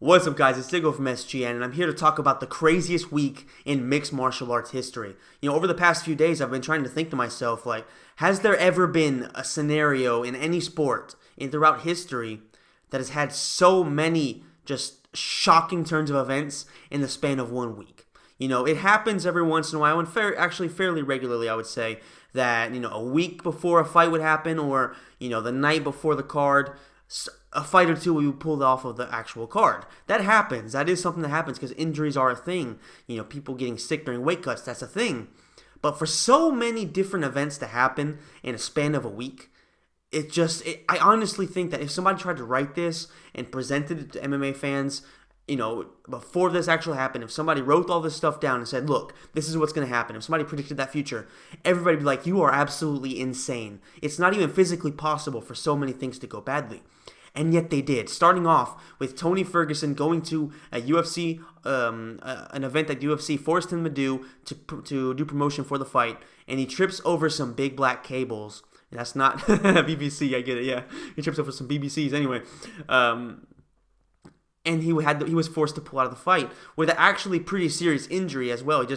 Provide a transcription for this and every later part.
What's up, guys? It's Diggo from SGN, and I'm here to talk about the craziest week in mixed martial arts history. Over the past few days, I've been trying to think to myself, has there ever been a scenario in any sport throughout history that has had so many just shocking turns of events in the span of 1 week? It happens every once in a while, and actually fairly regularly, I would say, that, a week before a fight would happen, or, the night before the card, a fight or two we would pull off of the actual card. That happens. That is something that happens because injuries are a thing. People getting sick during weight cuts, that's a thing. But for so many different events to happen in a span of a week, I honestly think that if somebody tried to write this and presented it to MMA fans, before this actually happened, if somebody wrote all this stuff down and said, look, this is what's going to happen, if somebody predicted that future, everybody would be like, you are absolutely insane. It's not even physically possible for so many things to go badly. And yet they did. Starting off with Tony Ferguson going to a UFC, an event that UFC forced him to do promotion for the fight, and he trips over some big black cables. And that's not BBC, I get it, yeah. He trips over some BBCs anyway. And he was forced to pull out of the fight with an actually pretty serious injury as well. He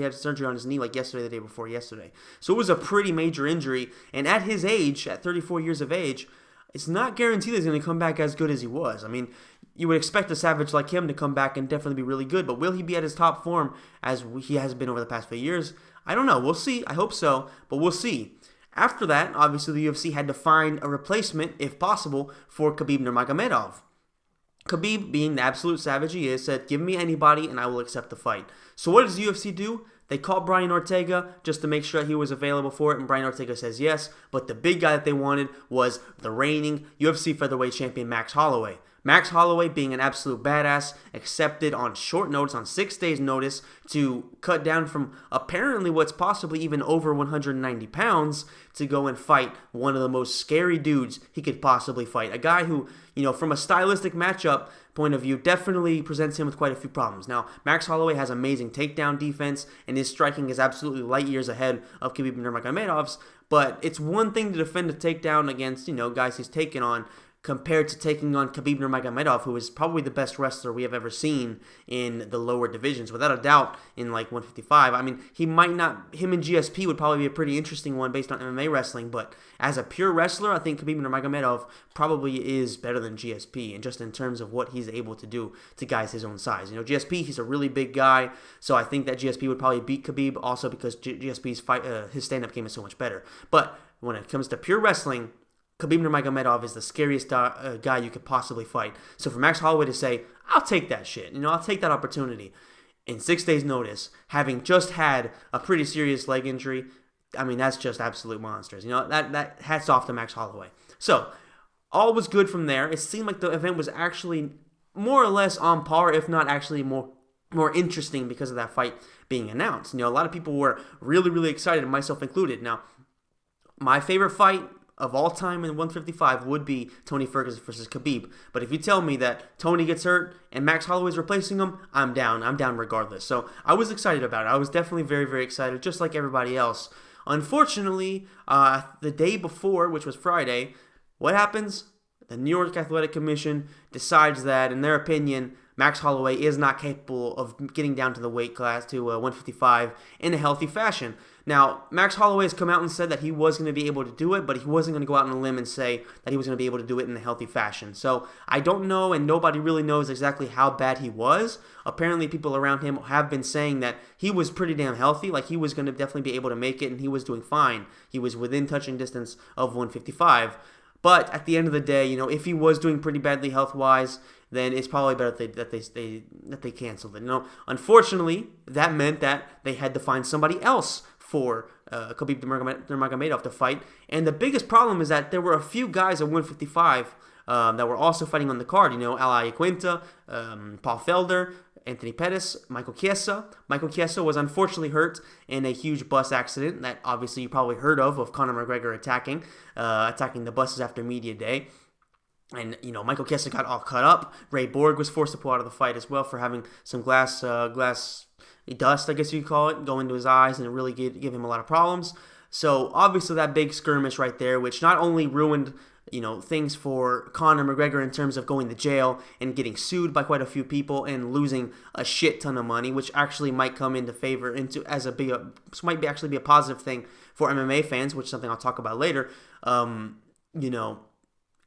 had surgery on his knee yesterday, the day before yesterday. So it was a pretty major injury. And at his age, at 34 years of age, it's not guaranteed that he's going to come back as good as he was. I mean, you would expect a savage like him to come back and definitely be really good, but will he be at his top form as he has been over the past few years? I don't know. We'll see. I hope so, but we'll see. After that, obviously, the UFC had to find a replacement, if possible, for Khabib Nurmagomedov. Khabib, being the absolute savage he is, said, give me anybody and I will accept the fight. So what does the UFC do? They called Brian Ortega just to make sure he was available for it, and Brian Ortega says yes, but the big guy that they wanted was the reigning UFC featherweight champion Max Holloway. Max Holloway, being an absolute badass, accepted on short notice, on 6 days' notice, to cut down from apparently what's possibly even over 190 pounds to go and fight one of the most scary dudes he could possibly fight. A guy who, from a stylistic matchup point of view, definitely presents him with quite a few problems. Now, Max Holloway has amazing takedown defense, and his striking is absolutely light years ahead of Khabib Nurmagomedov's, but it's one thing to defend a takedown against, guys he's taken on, compared to taking on Khabib Nurmagomedov, who is probably the best wrestler we have ever seen in the lower divisions, without a doubt, in 155. I mean, him and GSP would probably be a pretty interesting one based on MMA wrestling, but as a pure wrestler, I think Khabib Nurmagomedov probably is better than GSP, and just in terms of what he's able to do to guys his own size. GSP, he's a really big guy, so I think that GSP would probably beat Khabib, also because GSP's his stand-up game is so much better. But when it comes to pure wrestling, Khabib Nurmagomedov is the scariest guy you could possibly fight. So for Max Holloway to say, I'll take that shit, I'll take that opportunity in 6 days' notice, having just had a pretty serious leg injury, I mean, that's just absolute monsters. That hats off to Max Holloway. So all was good from there. It seemed like the event was actually more or less on par, if not actually more interesting because of that fight being announced. A lot of people were really, really excited, myself included. Now, my favorite fight of all time in 155 would be Tony Ferguson versus Khabib. But if you tell me that Tony gets hurt and Max Holloway's replacing him, I'm down. I'm down regardless. So I was excited about it. I was definitely very, very excited, just like everybody else. Unfortunately, the day before, which was Friday, what happens? The New York Athletic Commission decides that, in their opinion, Max Holloway is not capable of getting down to the weight class, to 155, in a healthy fashion. Now, Max Holloway has come out and said that he was going to be able to do it, but he wasn't going to go out on a limb and say that he was going to be able to do it in a healthy fashion. So, I don't know, and nobody really knows exactly how bad he was. Apparently, people around him have been saying that he was pretty damn healthy, like he was going to definitely be able to make it, and he was doing fine. He was within touching distance of 155. But at the end of the day, if he was doing pretty badly health-wise, then it's probably better that they canceled it. Unfortunately, that meant that they had to find somebody else for Khabib Nurmagomedov to fight. And the biggest problem is that there were a few guys at 155 that were also fighting on the card. Iaquinta, Paul Felder, Anthony Pettis, Michael Chiesa. Michael Chiesa was unfortunately hurt in a huge bus accident that obviously you probably heard of Conor McGregor attacking the buses after media day. And, Michael Chiesa got all cut up. Ray Borg was forced to pull out of the fight as well for having some glass dust, I guess you'd call it, go into his eyes, and it really give him a lot of problems. So, obviously, that big skirmish right there, which not only ruined things for Conor McGregor in terms of going to jail and getting sued by quite a few people and losing a shit ton of money, which actually might come into favor actually be a positive thing for MMA fans, which is something I'll talk about later.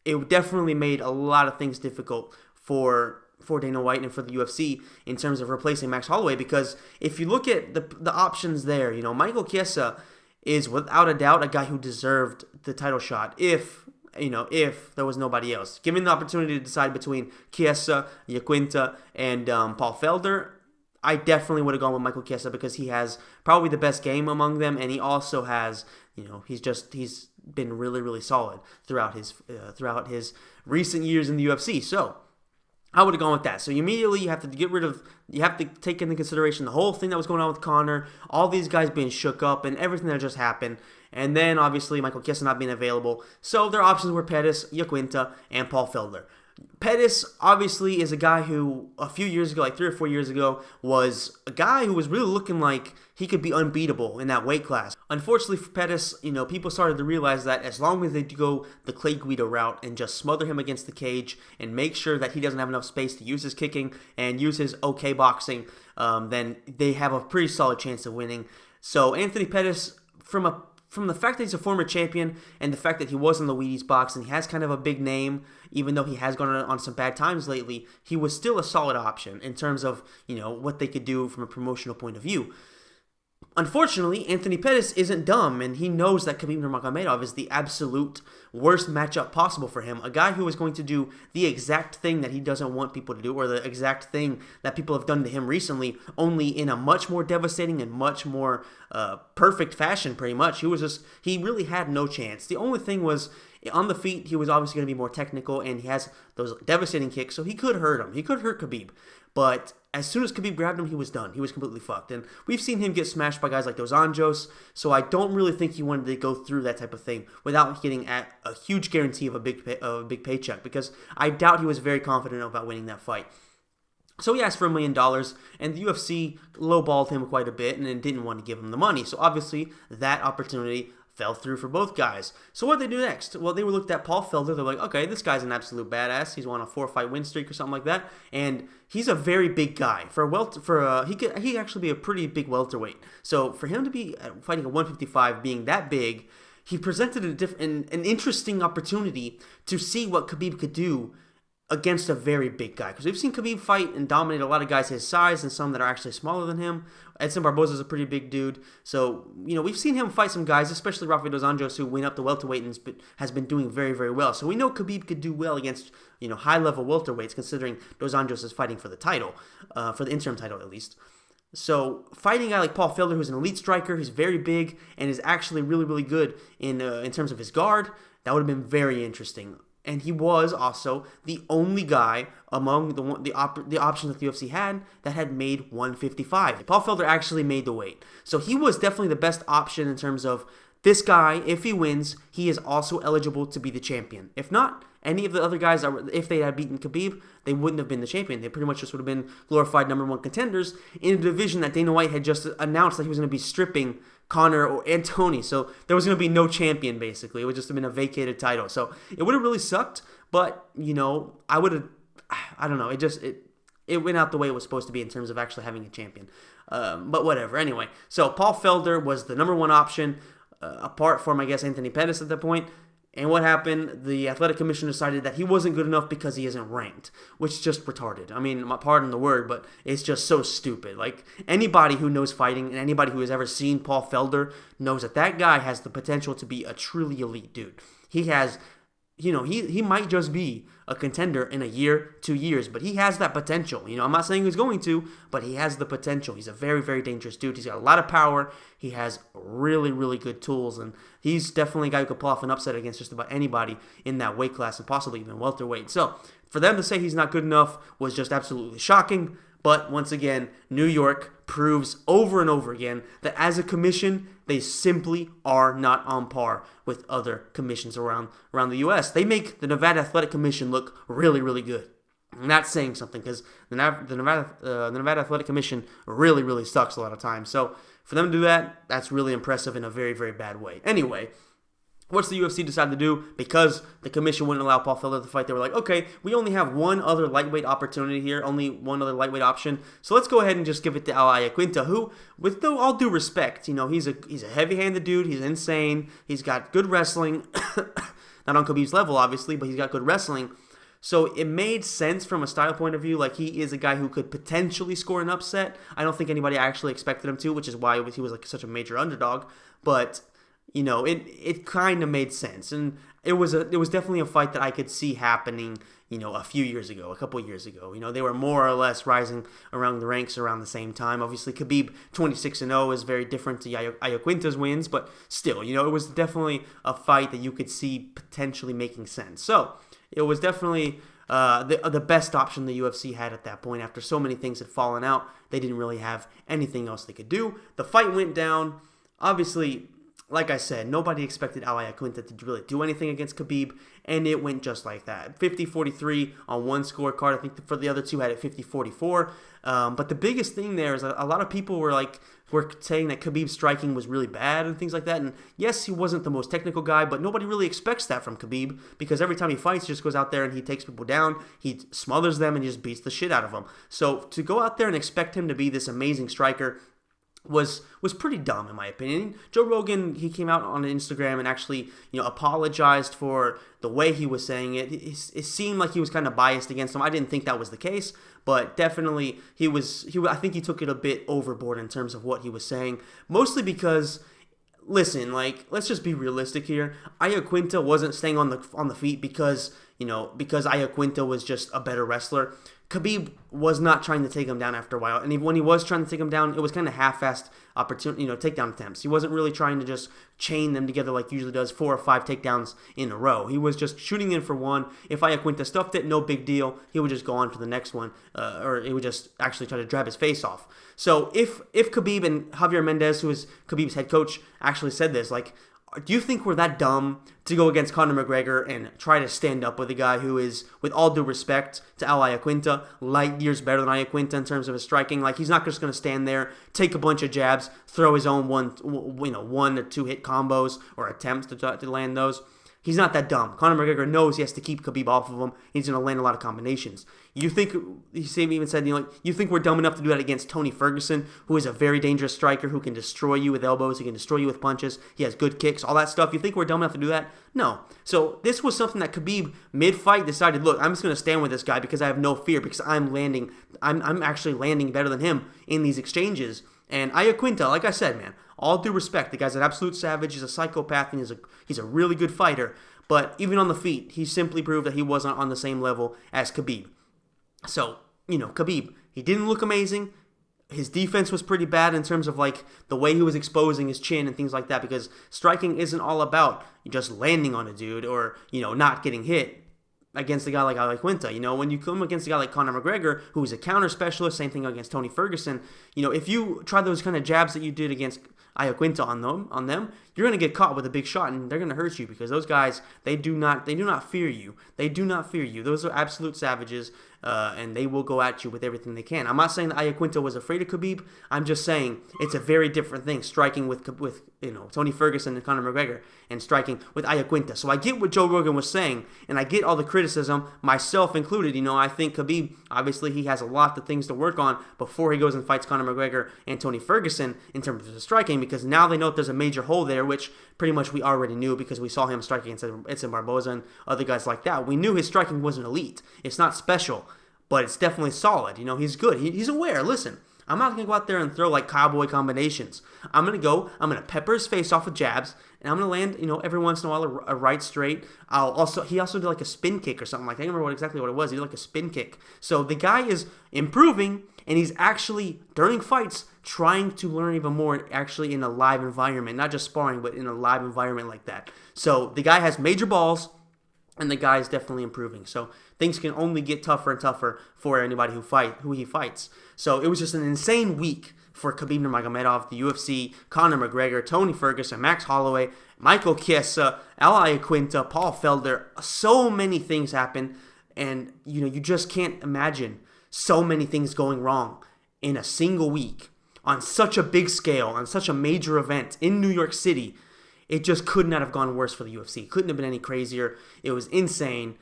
It definitely made a lot of things difficult for Dana White and for the UFC in terms of replacing Max Holloway, because if you look at the options there, Michael Chiesa is without a doubt a guy who deserved the title shot if there was nobody else. Given the opportunity to decide between Chiesa, Iaquinta, and Paul Felder, I definitely would have gone with Michael Chiesa because he has probably the best game among them, and he also has, he's been really, really solid throughout his recent years in the UFC. So I would have gone with that. So immediately you have to take into consideration the whole thing that was going on with Conor, all these guys being shook up, and everything that just happened. And then obviously Michael Chiesa not being available. So their options were Pettis, Iaquinta, and Paul Felder. Pettis obviously is a guy who a few years ago, like 3 or 4 years ago, was a guy who was really looking like he could be unbeatable in that weight class. Unfortunately for Pettis, people started to realize that as long as they go the Clay Guida route and just smother him against the cage and make sure that he doesn't have enough space to use his kicking and use his okay boxing, then they have a pretty solid chance of winning. So Anthony Pettis, from the fact that he's a former champion and the fact that he was in the Wheaties box and he has kind of a big name, even though he has gone on some bad times lately, he was still a solid option in terms of, what they could do from a promotional point of view. Unfortunately, Anthony Pettis isn't dumb, and he knows that Khabib Nurmagomedov is the absolute worst matchup possible for him. A guy who is going to do the exact thing that he doesn't want people to do, or the exact thing that people have done to him recently, only in a much more devastating and much more perfect fashion, pretty much. He really had no chance. The only thing was, on the feet, he was obviously going to be more technical, and he has those devastating kicks, so he could hurt him. He could hurt Khabib. But as soon as Khabib grabbed him, he was done. He was completely fucked. And we've seen him get smashed by guys like Dos Anjos, so I don't really think he wanted to go through that type of thing without getting a huge guarantee of a big paycheck, because I doubt he was very confident about winning that fight. So he asked for $1 million, and the UFC lowballed him quite a bit and didn't want to give him the money. So obviously, that opportunity fell through for both guys. So what did they do next? Well, they looked at Paul Felder. They're like, okay, this guy's an absolute badass. He's on a 4-fight win streak or something like that, and he's a very big guy. He could actually be a pretty big welterweight. So for him to be fighting at 155, being that big, he presented an interesting opportunity to see what Khabib could do against a very big guy. Because we've seen Khabib fight and dominate a lot of guys his size and some that are actually smaller than him. Edson Barboza is a pretty big dude. So, we've seen him fight some guys, especially Rafael Dos Anjos, who went up to welterweight and has been doing very, very well. So we know Khabib could do well against, high-level welterweights, considering Dos Anjos is fighting for the title, for the interim title at least. So fighting a guy like Paul Felder, who's an elite striker, he's very big, and is actually really, really good in terms of his guard, that would have been very interesting. And he was also the only guy among the options that the UFC had that had made 155. Paul Felder actually made the weight. So he was definitely the best option in terms of this guy, if he wins, he is also eligible to be the champion. If not, any of the other guys, if they had beaten Khabib, they wouldn't have been the champion. They pretty much just would have been glorified number one contenders in a division that Dana White had just announced that he was going to be stripping Conor and Tony. So there was going to be no champion, basically. It would just have been a vacated title. So it would have really sucked, but, I would have, I don't know, it went out the way it was supposed to be in terms of actually having a champion. But whatever. Anyway, so Paul Felder was the number one option, apart from, I guess, Anthony Pettis at that point. And what happened? The athletic commission decided that he wasn't good enough because he isn't ranked, which is just retarded. I mean, pardon the word, but it's just so stupid. Like, anybody who knows fighting and anybody who has ever seen Paul Felder knows that guy has the potential to be a truly elite dude. He has, he might just be a contender in a year, 2 years, but he has that potential. I'm not saying he's going to, but he has the potential. He's a very, very dangerous dude. He's got a lot of power. He has really, really good tools, and he's definitely a guy who could pull off an upset against just about anybody in that weight class and possibly even welterweight. So for them to say he's not good enough was just absolutely shocking. But once again, New York proves over and over again that as a commission, they simply are not on par with other commissions around the U.S. They make the Nevada Athletic Commission look really, really good. I'm not saying something because the Nevada Athletic Commission really, really sucks a lot of times. So for them to do that, that's really impressive in a very, very bad way. Anyway, What's the UFC decide to do? Because the commission wouldn't allow Paul Felder to fight, they were like, okay, we only have one other lightweight opportunity here, only one other lightweight option. So let's go ahead and just give it to Iaquinta, who, with all due respect, he's a heavy-handed dude. He's insane. He's got good wrestling. Not on Khabib's level, obviously, but he's got good wrestling. So it made sense from a style point of view. Like, he is a guy who could potentially score an upset. I don't think anybody actually expected him to, which is why he was like such a major underdog. But it kind of made sense, and it was definitely a fight that I could see happening, a few years ago, a couple years ago. They were more or less rising around the ranks around the same time. Obviously, Khabib 26-0 is very different to Iaquinta's wins, but still, it was definitely a fight that you could see potentially making sense. So it was definitely the best option the UFC had at that point. After so many things had fallen out, they didn't really have anything else they could do. The fight went down. Obviously, like I said, nobody expected Iaquinta to really do anything against Khabib, and it went just like that. 50-43 on one scorecard. I think for the other two had it 50-44. But the biggest thing there is a lot of people were saying that Khabib's striking was really bad and things like that. And yes, he wasn't the most technical guy, but nobody really expects that from Khabib, because every time he fights, he just goes out there and he takes people down, he smothers them, and he just beats the shit out of them. So to go out there and expect him to be this amazing striker was pretty dumb, in my opinion. Joe Rogan, he came out on Instagram and actually, apologized for the way he was saying it. It seemed like he was kind of biased against him. I didn't think that was the case, but definitely I think he took it a bit overboard in terms of what he was saying, mostly because, listen, let's just be realistic here. Iaquinta wasn't staying on the feet because Iaquinta was just a better wrestler. Khabib was not trying to take him down after a while, and when he was trying to take him down, it was kind of half-assed takedown attempts. He wasn't really trying to just chain them together like he usually does, 4 or 5 takedowns in a row. He was just shooting in for one. If Iaquinta stuffed it, no big deal. He would just go on to the next one, or he would just actually try to grab his face off. So if Khabib and Javier Mendez, who is Khabib's head coach, actually said this, do you think we're that dumb to go against Conor McGregor and try to stand up with a guy who is, with all due respect to Iaquinta, light years better than Iaquinta in terms of his striking? He's not just going to stand there, take a bunch of jabs, throw his own 1 or 2 hit combos or attempts to land those. He's not that dumb. Conor McGregor knows he has to keep Khabib off of him. He's going to land a lot of combinations. You think, he even said, you think we're dumb enough to do that against Tony Ferguson, who is a very dangerous striker who can destroy you with elbows, he can destroy you with punches, he has good kicks, all that stuff. You think we're dumb enough to do that? No. So this was something that Khabib, mid-fight, decided, look, I'm just going to stand with this guy because I have no fear, because I'm actually landing better than him in these exchanges. And Iaquinta, like I said, man, all due respect, the guy's an absolute savage, he's a psychopath, and he's a really good fighter. But even on the feet, he simply proved that he wasn't on the same level as Khabib. So, Khabib, he didn't look amazing. His defense was pretty bad in terms of the way he was exposing his chin and things like that, because striking isn't all about just landing on a dude or, not getting hit against a guy like Iaquinta. When you come against a guy like Conor McGregor, who's a counter specialist, same thing against Tony Ferguson, if you try those kind of jabs that you did against Iaquinta on them, you're going to get caught with a big shot, and they're going to hurt you, because those guys, they do not fear you. They do not fear you. Those are absolute savages, and they will go at you with everything they can. I'm not saying that Iaquinta was afraid of Khabib. I'm just saying it's a very different thing striking with Tony Ferguson and Conor McGregor and striking with Iaquinta. So I get what Joe Rogan was saying, and I get all the criticism, myself included. I think Khabib, obviously, he has a lot of things to work on before he goes and fights Conor McGregor and Tony Ferguson in terms of the striking, because now they know that there's a major hole there, which pretty much we already knew because we saw him striking against Edson Barboza and other guys like that. We knew his striking wasn't elite. It's not special, but it's definitely solid. He's good. He's aware. Listen, I'm not going to go out there and throw cowboy combinations. I'm going to pepper his face off with jabs, and I'm going to land, every once in a while a right straight. He also did a spin kick or something like that. I don't remember exactly what it was. He did a spin kick. So the guy is improving, and he's actually, during fights, trying to learn even more actually in a live environment, not just sparring, but in a live environment like that. So the guy has major balls, and the guy is definitely improving. So things can only get tougher and tougher for anybody who he fights. So it was just an insane week for Khabib Nurmagomedov, the UFC, Conor McGregor, Tony Ferguson, Max Holloway, Michael Chiesa, Iaquinta, Paul Felder. So many things happened, and you just can't imagine so many things going wrong in a single week on such a big scale, on such a major event in New York City. It just could not have gone worse for the UFC. It couldn't have been any crazier. It was insane.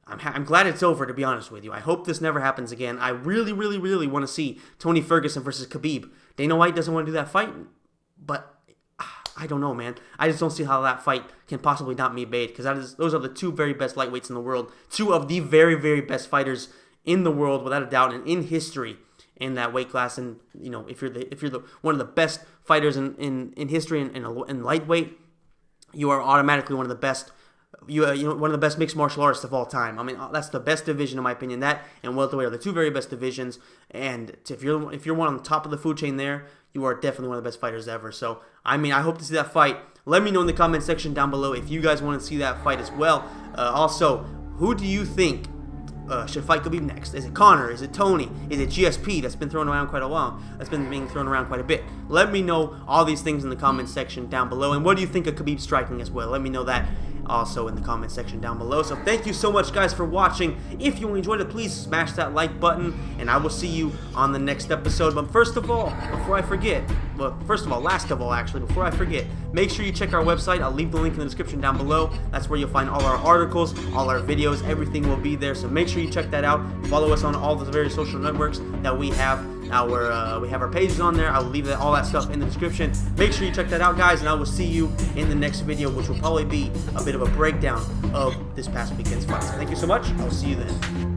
I'm glad it's over, to be honest with you. I hope this never happens again. I really, really, really want to see Tony Ferguson versus Khabib. Dana White doesn't want to do that fight, but I don't know, man. I just don't see how that fight can possibly not be made, because those are the two very best lightweights in the world. Two of the very, very best fighters in the world, without a doubt, and in history in that weight class. And if you're the one of the best fighters in history in lightweight, you are automatically one of the best. One of the best mixed martial artists of all time. I mean, that's the best division in my opinion. That and welterweight are the two very best divisions. And if you're one on the top of the food chain there, you are definitely one of the best fighters ever. So I mean, I hope to see that fight. Let me know in the comment section down below if you guys want to see that fight as well. Also, who do you think should fight Khabib next? Is it Conor? Is it Tony? Is it GSP? That's been thrown around quite a while. That's been being thrown around quite a bit. Let me know all these things in the comment section down below. And what do you think of Khabib striking as well? Let me know that also in the comment section down below. So thank you so much, guys, for watching. If you enjoyed it, please smash that like button, and I will see you on the next episode. But first of all, before I forget, last of all, actually, before I forget, make sure you check our website. I'll leave the link in the description down below. That's where you'll find all our articles, all our videos, everything will be there. So make sure you check that out. Follow us on all the various social networks that we have. We have our pages on there. I'll leave all that stuff in the description. Make sure you check that out, guys, and I will see you in the next video, which will probably be a bit of a breakdown of this past weekend's fights. Thank you so much. I'll see you then.